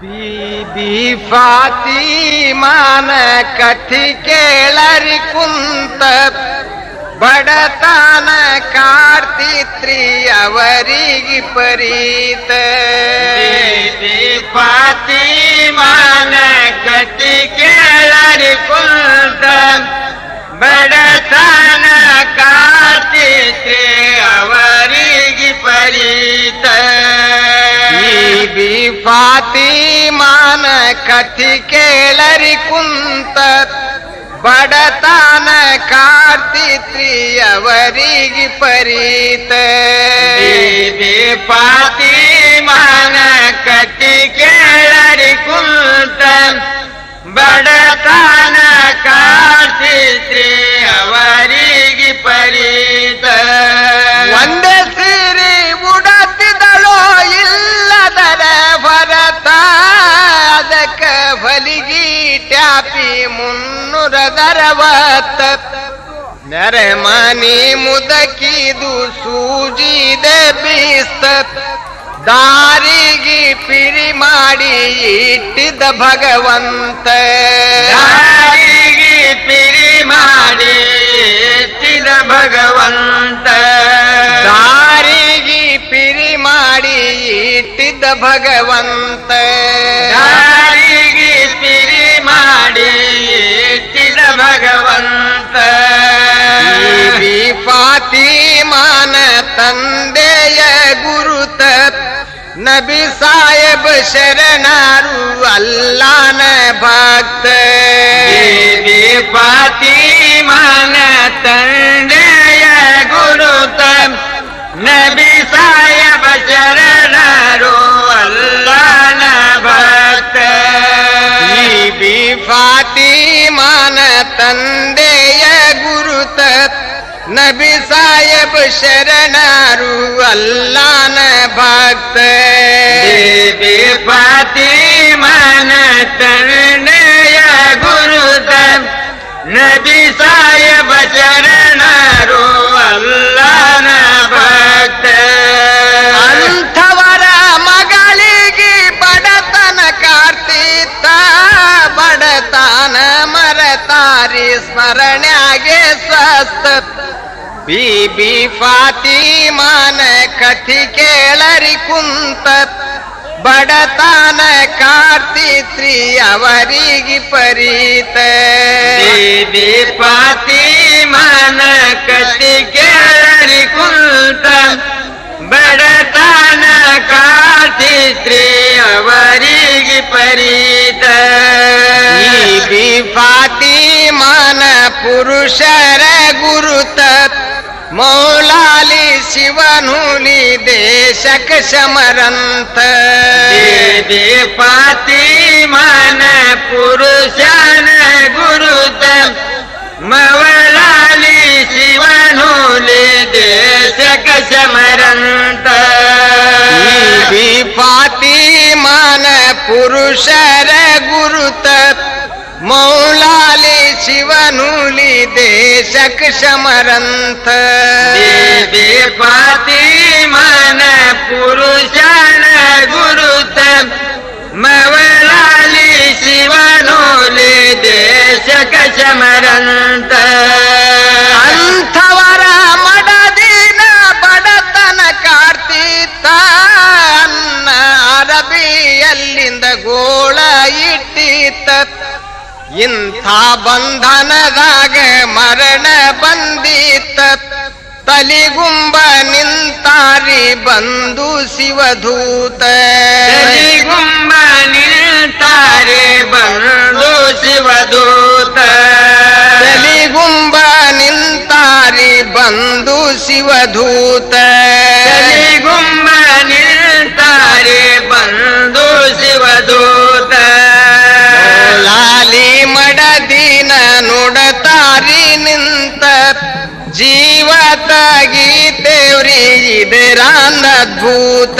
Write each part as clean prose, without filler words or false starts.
ಬೀಬಿ ಫಾತಿಮಾನ ಕಥಿ ಕೇಳರಿ ಕುಂತ ಬಡತನ ಕಾಡ್ತಿತ್ರಿ ಅವರಿಗೆ ಪರೀತ. ಬೀಬಿ ಫಾತಿಮಾನ ಕಥಿ ಕೇಳರಿ ಕುಂತ ಬಡತನ ಕಾಡ್ತಿತ್ರಿ ಅವರಿಗೆ ಪರೀತ. ಬೀಬಿ ಫಾತಿಮಾನ ಕಥಿ ಕೇಳರಿ ಕುಂತ ಬಡತನ ಕಾಡ್ತಿತ್ರಿ ಅವರಿಗೆ ಪರೀತ. ಬೀಬಿ ಫಾತಿಮಾನ ಕಥಿ ಕೇಳರಿ ಕುಂತ ಬಡತನ ಕಾಡ್ತಿತ್ರಿ ಅವರಿಗೆ ಪರೀತ. ಒಂದೇ ಸೀರೆ ಉಡತಿದಳೋ ಇಲ್ಲದರ ಭರತ ಅದಕ್ಕ ಹೊಲಿಗಿ ಟ್ಯಾಪಿ 360 ನೆರೆಮನಿ ಮುದಕಿದು ಸೂಜಿದ ಬೀಸ್ತ ದಾರಿಗೆ ಪಿರಿ ಮಾಡಿ ಇಟ್ಟಿದ್ದ ಭಗವಂತ. ದಾರಿಗೆ ಪಿರಿ ಮಾಡಿ ಇಟ್ಟಿದ ಭಗವಂತ. ದಾರಿಗೆ ಪಿರಿ ಮಾಡಿ ಇಟ್ಟಿದ್ದ ಭಗವಂತ. ದಾರಿಗೆ ಪಿರಿ ಮಾಡಿ ಇಟ್ಟಿದ ಭಗವಂತ. ಬೀಬಿ ಫಾತಿಮಾನ ತಂದೆಯ ಗುರುತ ನಬಿ ಸಾಹೇಬ್ ಶರಣರು ಅಲ್ಲಾನ ಭಕ್ತ. ಬೀಬಿ ಫಾತಿಮಾನ ತಂದೆಯ ಗುರುತ ನಬಿ ಸಾಹೇಬ ಶರಣರು ಅಲ್ಲಾನ ಭಕ್ತ. ಬೀಬಿ ಫಾತಿಮಾನ ತಂದೆಯ ಗುರುತ ನಬಿ ಸಾಹೇಬ್ ಶರಣರು ಅಲ್ಲಾನ ಭಕ್ತ. ಬೀಬಿ ಫಾತಿಮಾನ ತಂದೆಯ ಗುರುತ ನಬಿ ಸಾಹೇಬ ಶರಣರು ಅಲ್ಲಾನ ಭಕ್ತ. ಅಂಥವರ ಮಗಳಿಗೆ ಬಡತನ ಕಾರ್ತಿತ್ತ ಬಡತನ ಮರತಾರಿ ಸ್ಮರಣೆಗೆ ಸ್ವಸ್ಥ. ಬೀಬಿ ಫಾತಿಮಾನ ಕಥಿ ಕೇಳರಿ ಕುಂತ ಬಡತನ ಕಾರ್ತಿತ್ರಿ ಅವರಿಗೆ ಪರೀತ. ಬೀಬಿ ಫಾತಿಮಾನ ಕಥಿ ಕೇಳರಿ ಕುಂತ ಬಡತನ ಕಾರ್ತಿತ್ರಿ ಅವರಿಗೆ ಪರೀತ. ಬೀಬಿ ಫಾತಿಮಾನ ಪುರುಷರ ಗುರುತ ಮೌಲಾಲಿ ಶಿವನುಲಿ ದೇಶಕ ಶಮರಂತ. ಬೀಬಿ ಫಾತಿಮಾನ ಪುರುಷನ ಗುರುತ ಮವಲಾಲಿ ಶಿವನುಲಿ ದೇಶಕ ಶಮರಂತ. ಬೀಬಿ ಫಾತಿಮಾನ ಪುರುಷರ ಗುರುತ ಮೌಲಾಲಿ ಶಿವನುಲಿ ದೇಶಕ ಶಮರಂತ. ಬೀಬಿ ಫಾತಿಮಾನ ಪುರುಷನ ಗುರುತ ಮವಲಾಲಿ ಶಿವನುಲಿ ದೇಶಕ ಶಮರಂತ. ಅಂಥವರ ಮಡದಿನ ಬಡತನ ಕಾರ್ತಿತ್ತ ಅನ್ನ ಅರಬಿಯಲ್ಲಿಂದ ಗೋಳ ಇಟ್ಟಿತ್ತ. ಇಂಥ ಬಂಧನದಾಗ ಮರಣ ಬಂದಿತ್ತ ತಲಿಗುಂಬ ನಿಂತಾರಿ ಬಂಧು ಶಿವಧೂತ. ತಲಿಗುಂಬ ನಿಲ್ತಾರೆ ಬಂಧು ಶಿವಧೂತ. ತಲಿಗುಂಬ ನಿಂತಾರಿ ಬಂಧು ಶಿವಧೂತ. ತಲಿಗುಂಬ ನಿಲ್ತಾರೆ ಬಂಧು ಶಿವಧೂತ. ಲಾಲಿ ಮಡದಿನ ನುಡತಾರಿ ನಿಂತ ಜೀವ ತಗೀತೇವ್ರಿ ಇದರಾಂದದ್ಭೂತ.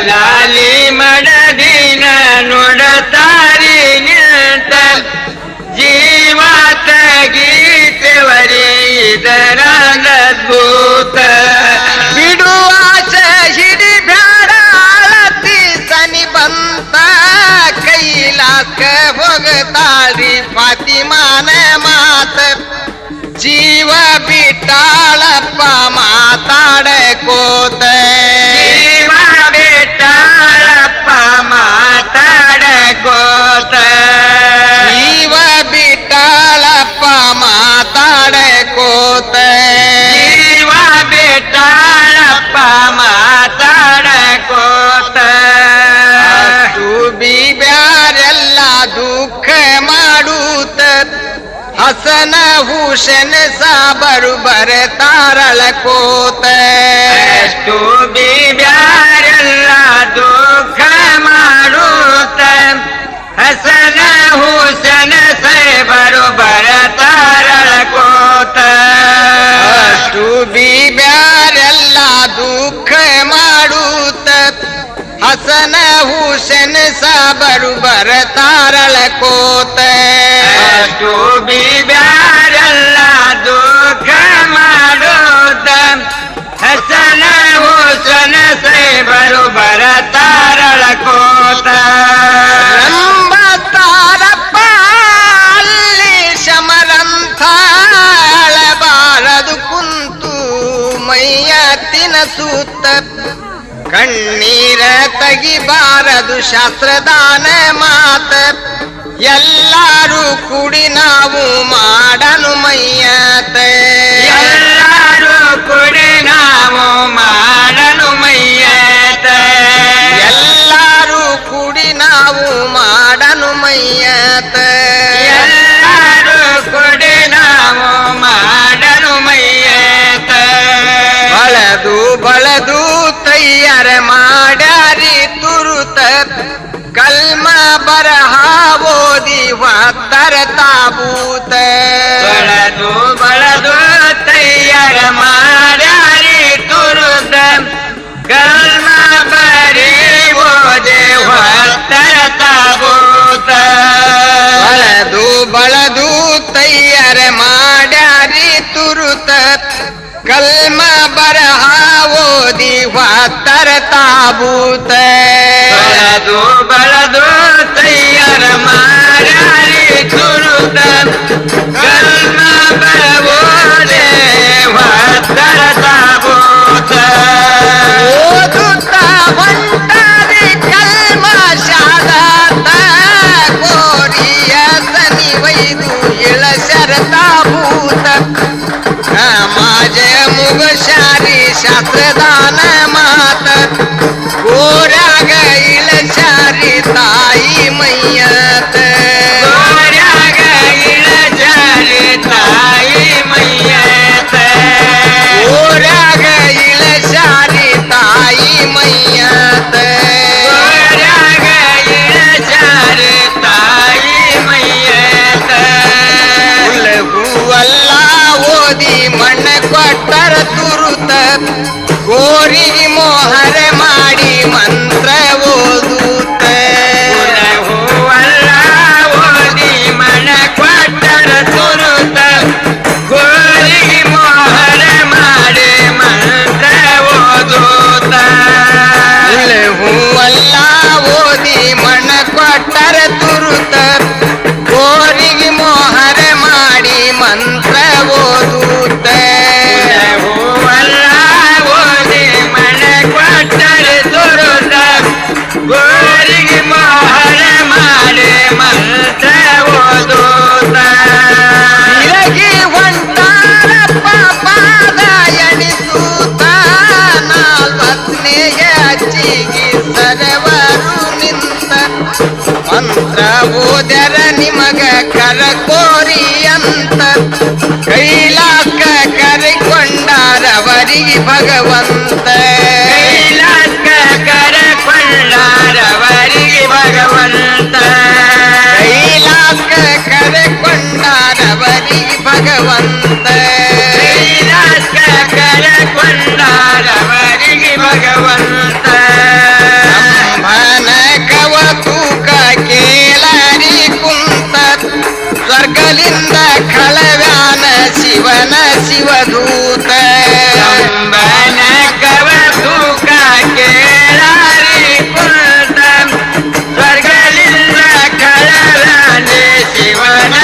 ಲಾಲಿ ಮಡದಿನ ನುಡತಾರಿ ನಿಂತ ಜೀವ ತಗೀತೇವರಿ ಇದರಾಂದದ್ಭೂತ. ಬಿಡುವ ಹಿಡಿ ಬ್ಯಾಡ ಅಳತಿ ಸನಿ ಬಂತ ಫಾತಿಮಾನ ಮಾತ ಜೀವ ಬಿಟ್ಟಾಳಪ್ಪ ಮಾತಾಡಕೋತ ಜೀವ ಬಿಟ್ಟಾಳಪ್ಪ ಮಾತಾಡಕೋತ ಜೀವ ಬಿಟ್ಟಾಳಪ್ಪ ಮಾತಾಡಕೋತ ಜೀವ ಬಿಟ್ಟಾಳಪ್ಪ ಮಾತಾಡಕೋತ ಅಷ್ಟು ಬಿಬ್ಯಾರೆಲ್ಲ ದುಃಖ ಮಾಡೂತ ಹಸನ ಹುಸೇನ್ ಸಾಬರು ಬರತಾರಳಕೋತ ಅಷ್ಟು ಬಿಬ್ಯಾರೆಲ್ಲ ದುಃಖ ಮಾಡುತ್ತ ಹಸನ ಹುಸೇನ್ ಸಾಬರು ಬರತಾರಳಕೋತ ಅಷ್ಟು ಬಿಬ್ಯಾರೆಲ್ಲ ದುಃಖ ಮಾಡೂತ ಹಸನ ಹುಸೇನ್ ಸಾಬರು ಬರತಾರಳಕೋತ ಅಷ್ಟು ಬಿಬ್ಯಾರೆಲ್ಲ ದುಃಖ ಮಾಡುತ್ತ ಹಸನ ಹುಸೇನ್ ಸಾಬರು ಬರತಾರಳಕೋತ ರಂಬತಾರಪ್ಪ ಅಲ್ಲಿ ಶಮರಂಥ ಅಳಬಾರದು ಕುಂತು ಮೈಯ ತಿನಸೂತ ಕಣ್ಣೀರ ತೆಗಿಬಾರದು ಶಾಸ್ತ್ರದಾನ ಮಾತ ಎಲ್ಲರೂ ಕೂಡಿ ನಾವು ಮಾಡನು ಮೈಯತ ಎಲ್ಲರೂ ಕೂಡಿ ನಾವು ಮಾಡನು ಮೈಯತ ಎಲ್ಲರೂ ಕೂಡಿ ನಾವು ಮಾಡನು ಮೈಯತ ಎಲ್ಲರೂ ಕೂಡಿ ನಾವು ಮಾಡನು ಮೈಯತ ಬಳದು ಬಳದು ತಯ್ಯಾರ ಮಾಡ್ಯಾರಿ ತುರುತ ಕಲ್ಮ ಬರಹ ಓದಿ ಹೊತ್ತರ ತಾಬೂತ ಬಳದು ಬಳದು ತಯ್ಯಾರ ಮಾಡ್ಯಾರಿ ತುರುತ ಕಲ್ಮ ಬರಿ ಓದೆ ಹೊತ್ತರ ತಾಬೂತ ಬಳದು ಬಳದು ತಯ್ಯಾರ ಮಾಡ್ಯಾರಿ ತುರುತ ಕಲ್ಮ ಬರಹ ಓದಿ ಹೊತ್ತರ ತಾಬೂತ ಬಳದು ಬಳದು ತಯ್ಯಾರ ಮಾಡ್ಯಾರಿ ತುರುತ ಕಲ್ಮ ಬರವೋದೆ ಹೊತ್ತರ ತಾಬೂತ ಓದುತ್ತ ಹೊಂಟಾರಿ ಕಲ್ಮ ಶಾದಾತ ಕೋರಿಯ ಸನಿ ವೈದು ಇಳಸರ ತಾಬೂತ ಮಾಜ ಮುಗಶಾರಿ ಶಾಸ್ತ್ರದಾನ ಮಾತ ಗೋರ್ಯಾಗ ಇಳಶಾರಿ ತಾಯಿ ಮೈಯತ ಗೋರ್ಯಾಗ ಇಳಜಾರಿ ತಾಯಿ ಮೈಯತ ಗೋರ್ಯಾಗ ಇಳಶಾರಿ ತಾಯಿ ಮೈಯತ ಗೋರ್ಯಾಗ ಇಳಜಾರಿ ತಾಯಿ ಮೈಯತ ಹೂವಲ್ಲ ಓದಿ ಮಣ್ಣ ಕೊಟ್ಟರ ತುರುತ ಗೋರಿಗೆ ಮೋಹರ ಮಾಡಿ ಮಂತ್ರ ಓದೂತ ಹೂವಲ್ಲ ಓದಿ ಮಣ ಕೊಟ್ಟರ ತುರುತ ಗೋರಿಗೆ ಮೋಹರ ಮಾಡಿ ಮಂತ್ರ ಓದೂತ ಹೂವಲ್ಲ ಓದಿ ಮಣ್ಣ ಕೊಟ್ಟರ ತುರುತ ಗೋರಿಗೆ ಮೋಹರ ಮಾಡಿ ಮಂತ್ರ ಓದೂತ ಹೂವಲ್ಲ ಓದಿ ಮಣ ಕೊಟ್ಟರ ತುರುತ ಗೋರಿಗೆ ಮೋಹರ ಮಾಡಿ ಮಂತ್ರ ಓದೂತ ಇರಗಿ ಹೊಂಟಾರಪ್ಪ ಪಾದ ಎಣಿಸೂತ ನಾಲ್ವತ್ನೆಯ ಅಚ್ಚಿಗೆ ಸರವರು ನಿಂತ ಮಂತ್ರ ಓದರ ನಿಮಗ ಕರಕೋರಿ ಅಂತ ಕೈಲಾಸ ಕರೆಕೊಂಡಾರವರಿಗೆ ಭಗವಂತ ಕೈಲಾಸ ಕರಕೊಂಡಾರವರಿಗೆ ಭಗವಂತ ಕೈಲಾಸ ಕರೆಕೊಂಡಾರವರಿಗೆ ಭಗವಂತ ಕೈಲಾಸ ಕರಕೊಂಡಾರವರಿಗೆ ಭಗವಂತ ಸಂಭನ ಕವತೂಕ ಕೇಳರಿ ಕುಂತ ಸ್ವರ್ಗಲಿಂದ ಖಳವ್ಯಾನ ಶಿವನ ಶಿವದೂತ ಸಂಬನ ಕವ ತೂಕ ಕೇಳಾರಿ ಕುಂತ ಸ್ವರ್ಗಲಿಂದ ಕಳಲಾನೆ ಶಿವನ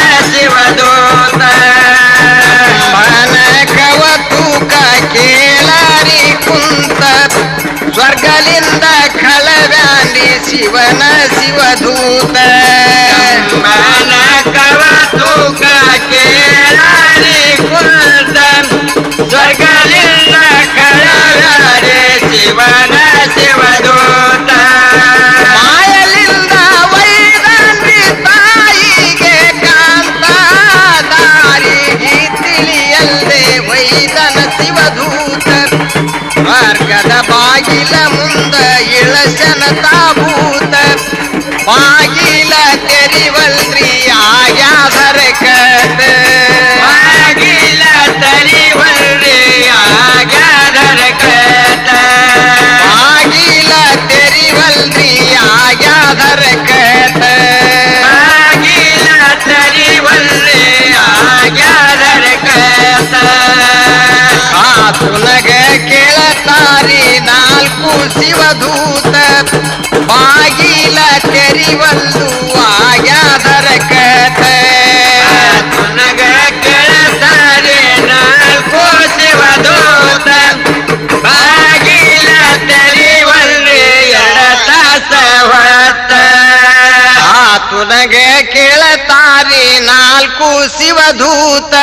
ಶಿವನ ಶಿವದೂತ ಕಂಬನ ಕವತೂಕ ಕೇಳಾರಿ ಕುಂತ ಸ್ವರ್ಗದಿಂದ ಕಳವರೆ ಶಿವನ ಶಿವದೂತ ಮಾಯಲಿಂದ ವೈದಂಡಿ ತಾಯಿಗೆ ಕಾಂತ ದಾರಿಗೆ ತಿಳಿಯಲ್ದೆ ವೈದನ ಶಿವದೂತ ಮಾರ್ಗದ ಬಾಗಿಲ ಮುಂದ ಇಳಸನ ತಾಭೂತ ಬಾಗಿಲ ತೆರಿವಲ್ರಿ ಆಗ್ಯಾದರ ಕತ ಬಾಗಿಲ ತರಿವಲ್ರಿ ಆಗ್ಯಾದರ ಕತ ಬಾಗಿಲ ತೆರಿವಲ್ರಿ ಆಗ್ಯಾದರ ಕತ ಬಾಗಿಲ ತರಿವಲ್ರಿ ಆಗ್ಯಾದರ ಕತ ಕಾತುನಗ ಕೇಳತಾರಿ ನಾಲ್ಕು ಶಿವದೂತ ಬಾಗಿಲ ತೆರಿವಲ್ಲು ಆಗ್ಯಾದರ ಕತ ನನಗ ಕೇಳತಾರೆ ನಾಲ್ಕು ಶಿವದೂತ ಬಾಗಿಲ ತೆರಿವಲ್ರಿ ಎಡತಾಸ ಹೊತ್ತ ಆತುನಗ ಕೇಳತಾರಿ ನಾಲ್ಕು ಶಿವದೂತ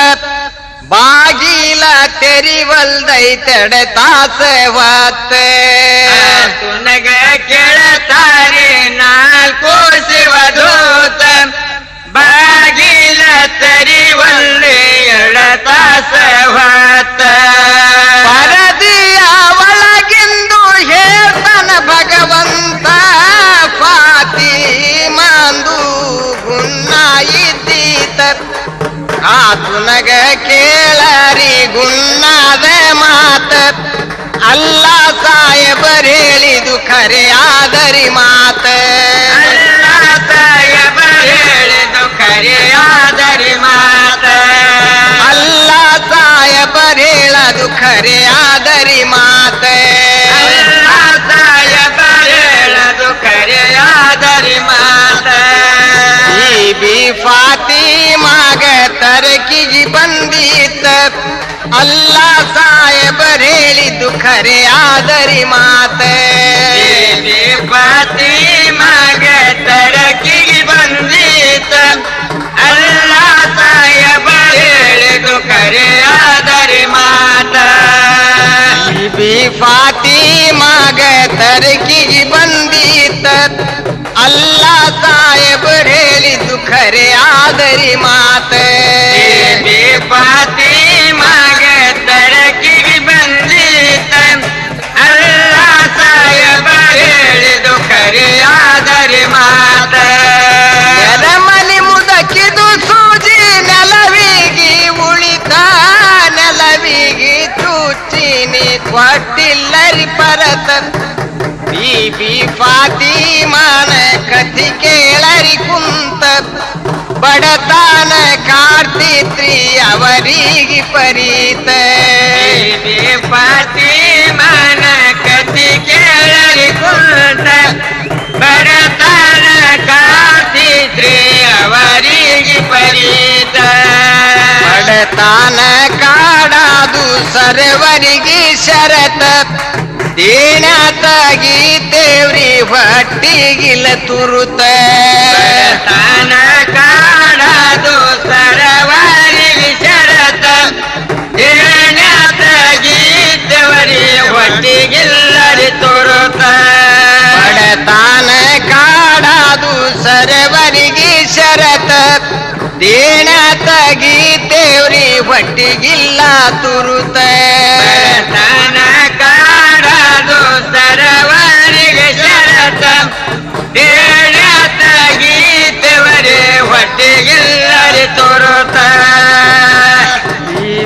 ಬಾಗಿಲ ತೆರಿವಲ್ದೈತೆಡ ತಾಸ ಹೊತ್ತ ತುನಗ ಕೇಳತಾರೆ ನಾಲ್ಕು ಶಿವದೂತ ಬಾಗಿಲ ತರಿವಲ್ರಿ ಎಡತಾಸ ಹೊತ್ತ ಪರದಿಯ ಒಳಗಿಂದು ಹೇಳ್ತನ ಭಗವಂತ ಫಾತಿ ಮಾಂದು ಗುನ್ನ ಇದ್ದೀತ ಆತುನಗ ಕೇಳರಿ ಗುನ್ನಾದ ಮಾತ ಅಲ್ಲ ಸಾಯಬರ್ ಹೇಳಿದು ಖರೆ ಆದರಿ ಮಾತ ಅಲ್ಲ ಸಾಯಬ ಹೇಳಿದು ಖರೆಯಾದರಿ ಮಾತ ಅಲ್ಲ ಸಾಯಬರ್ ಹೇಳದು ಖರೆ ಆದರಿ ಮಾತ ಅಲ್ಲ ಸಾಯಬ ಹೇಳದು ಖರೆಯಾದರಿ ಮಾತ ಬಿ ಫಾತಿಮಾಗ ತರಕಿಗೆ ಬಂದೀತ ಅಲ್ಲ ಸಾಯಬರ್ ಹೇಳಿದ್ದು ಖರೆ ಆದರಿ ಮಾತ ದೇವಿ ಫಾತಿಮಾಗ ತರಕಿಗೆ ಬಂದೀತ ಅಲ್ಲ ಸಾಯಬ ಹೇಳಿದು ಖರೆಯಾದರಿ ಮಾತ ಬಿ ಫಾತಿಮಾಗ ತರಕಿಗೆ ಬಂದೀತ ಅಲ್ಲ ಸಾಯಬರ್ ಹೇಳಿದ್ದು ಖರೆ ಆದರಿ ಮಾತ ದೇವಿ ಫಾತಿಮಾಗ ತರಕಿಗೆ ಬಂದೀತ ಅಲ್ಲ ಸಾಯಬ ಹೇಳಿದು ಖರೆಯಾದರಿ ಮಾತ ನೆಲಮನಿ ಮುದಕಿದು ಸೂಜಿ ನೆಲವಿಗಿ ಉಳಿತ ನೆಲವಿಗಿ ಚೂಚಿನಿ ಕೊಟ್ಟಿಲ್ಲರಿ ಪರತ ಬಿ ಫಾತಿಮಾನ ಕಥಿ ಕೇಳರಿ ಕುಂತ ಬಡತಾನ ಕಾರ್ತಿತ್ರಿ ಅವರಿಗೆ ಪರೀತ ದೇವಿ ಫಾತಿಮಾನ ಕಥಿ ಕೇಳರಿ ಕುಂತ ಬಡತನ ಕಾತಿದ್ರಿ ಅವರಿಗೆ ಪರೀತ ಬಡತಾನ ಕಾಡಾದು ಸರ್ವರಿಗೆ ಶರತ ದೇಣ ತಗೀತೇವ್ರಿ ಹೊಟ್ಟಿಗಿಲ ತುರುತ ಬಡತನ ಕಾಡದು ಸರವರಿಗೆ ಶರತ ಏನ ತಗೀತವರಿ ಹೊಟ್ಟಿಗಿಲ್ಲರಿ ತುರುತ ಬಡತಾನ ಕಾಡಾದು ಸರ್ವರಿಗೆ ಶರತ ದೇಣ ತಗೀತೇವ್ರಿ ಹೊಟ್ಟಿಗಿಲ್ಲ ತುರುತ ಬಡತನ ಕಾಡದು ಸರವರಿಗೆ ಶರತ ಏನ ತಗೀತವರಿ ಹೊಟ್ಟಿಗಿಲ್ಲರಿ ತುರುತ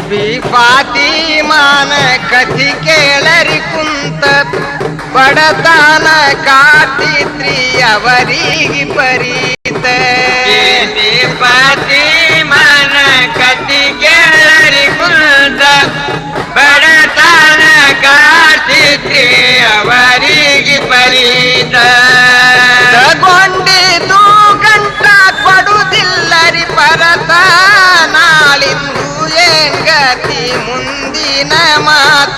ಬಿ ಫಾತಿಮಾನ ಕಥಿ ಕೇಳರಿ ಕುಂತ ಬಡತಾನ ಕಾಟಿತ್ರಿ ಅವರಿಗೆ ಪರೀತ ದೇವಿ ಫಾತಿಮಾನ ಕಥಿ ಕೇಳರಿ ಕುಂತ ಬಡತನ ಕಾಟಿದ್ರಿ ಅವರಿಗೆ ಪರೀತ ತಗೊಂಡಿದ್ದು ಗಂಟ ಕೊಡುವುದಿಲ್ಲರಿ ಪರತ ನಾಳಿಂದು ಏಂಗತಿ ಮುಂದಿನ ಮಾತ